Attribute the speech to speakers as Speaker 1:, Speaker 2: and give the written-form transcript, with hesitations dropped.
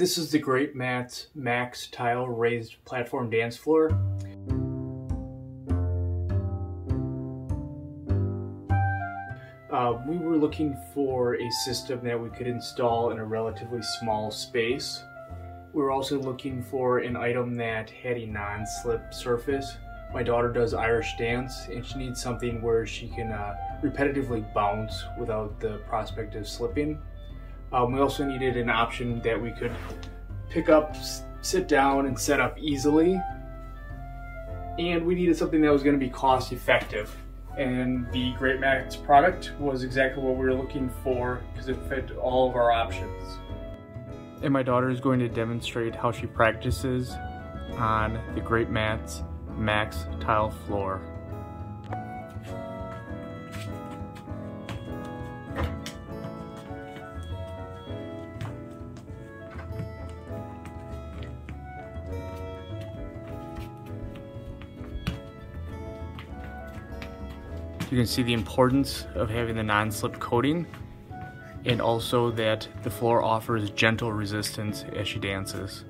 Speaker 1: This is the Greatmats Max Tile Raised Platform Dance Floor. We were looking for a system that we could install in a relatively small space. We were also looking for an item that had a non-slip surface. My daughter does Irish dance and she needs something where she can repetitively bounce without the prospect of slipping. We also needed an option that we could pick up, sit down, and set up easily. And we needed something that was going to be cost effective. And the Greatmats product was exactly what we were looking for because it fit all of our options. And my daughter is going to demonstrate how she practices on the Greatmats Max Tile Floor. You can see the importance of having the non-slip coating, and also that the floor offers gentle resistance as she dances.